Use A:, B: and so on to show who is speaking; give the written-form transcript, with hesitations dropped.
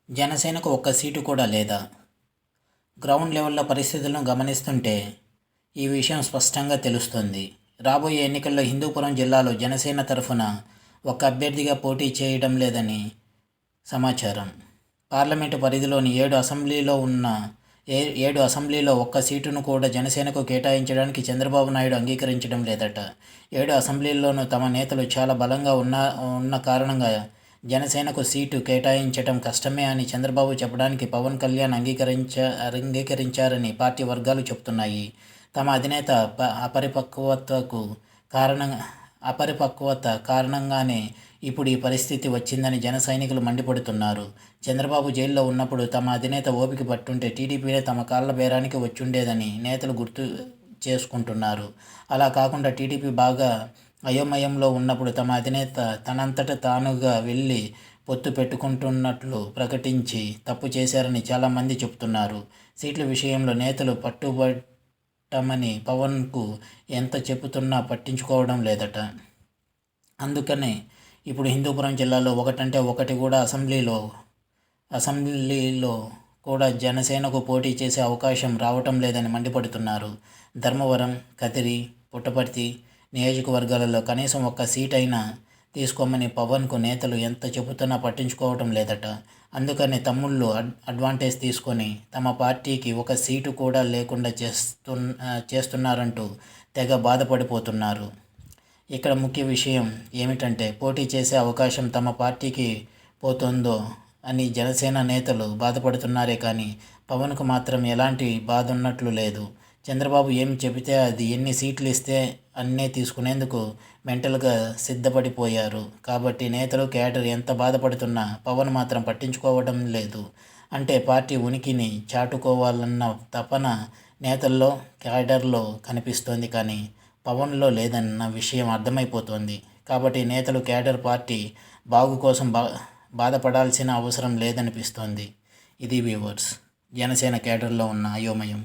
A: జనసేనకు ఒక్క సీటు కూడా లేదా? గ్రౌండ్ లెవెల్లో పరిస్థితులను గమనిస్తుంటే ఈ విషయం స్పష్టంగా తెలుస్తుంది. రాబోయే ఎన్నికల్లో హిందూపురం జిల్లాలో జనసేన తరఫున ఒక్క అభ్యర్థిగా పోటీ చేయడం లేదని సమాచారం. పార్లమెంటు పరిధిలోని 7 అసెంబ్లీలో ఒక్క సీటును కూడా జనసేనకు కేటాయించడానికి చంద్రబాబు నాయుడు అంగీకరించడం లేదట. 7 అసెంబ్లీల్లోనూ తమ నేతలు చాలా బలంగా ఉన్న కారణంగా జనసేనకు సీటు కేటాయించడం కష్టమే అని చంద్రబాబు చెప్పడానికి పవన్ కళ్యాణ్ అంగీకరించారని పార్టీ వర్గాలు చెబుతున్నాయి. తమ అధినేత అపరిపక్వత కారణంగానే ఇప్పుడు ఈ పరిస్థితి వచ్చిందని జన సైనికులు మండిపడుతున్నారు. చంద్రబాబు జైల్లో ఉన్నప్పుడు తమ అధినేత ఓపిక పట్టుంటే టీడీపీనే తమ కాళ్ల బేరానికి వచ్చుండేదని నేతలు గుర్తు చేసుకుంటున్నారు. అలా కాకుండా టీడీపీ బాగా అయోమయంలో ఉన్నప్పుడు తమ అధినేత తనంతట తానుగా వెళ్ళి పొత్తు పెట్టుకుంటున్నట్లు ప్రకటించి తప్పు చేశారని చాలామంది చెబుతున్నారు. సీట్ల విషయంలో నేతలు పట్టుబట్టమని పవన్కు ఎంత చెబుతున్నా పట్టించుకోవడం లేదట. అందుకనే ఇప్పుడు హిందూపురం జిల్లాలో ఒకటంటే ఒకటి కూడా అసెంబ్లీలో కూడా జనసేనకు పోటీ చేసే అవకాశం రావటం లేదని మండిపడుతున్నారు. ధర్మవరం, కదిరి, పుట్టపర్తి నియోజకవర్గాలలో కనీసం ఒక్క సీట్ అయినా తీసుకోమని పవన్కు నేతలు ఎంత చెబుతున్నా పట్టించుకోవటం లేదట. అందుకని తమ్ముళ్ళు అడ్వాంటేజ్ తీసుకొని తమ పార్టీకి ఒక సీటు కూడా లేకుండా చేస్తున్నారంటూ తెగ బాధపడిపోతున్నారు. ఇక్కడ ముఖ్య విషయం ఏమిటంటే పోటీ చేసే అవకాశం తమ పార్టీకి పోతుందో అని జనసేన నేతలు బాధపడుతున్నారే కానీ పవన్కు మాత్రం ఎలాంటి బాధ ఉన్నట్లు లేదు. చంద్రబాబు ఏమి చెబితే అది, ఎన్ని సీట్లు ఇస్తే అన్నే తీసుకునేందుకు మెంటల్గా సిద్ధపడిపోయారు. కాబట్టి నేతలు, క్యాడర్ ఎంత బాధపడుతున్నా పవన్ మాత్రం పట్టించుకోవడం లేదు. అంటే పార్టీ ఉనికిని చాటుకోవాలన్న తపన నేతల్లో, క్యాడర్లో కనిపిస్తోంది కానీ పవన్లో లేదన్న విషయం అర్థమైపోతోంది. కాబట్టి నేతలు, క్యాడర్ పార్టీ బాగు కోసం బాధపడాల్సిన అవసరం లేదనిపిస్తోంది. ఇది వ్యూవర్స్, జనసేన క్యాడర్లో ఉన్న అయోమయం.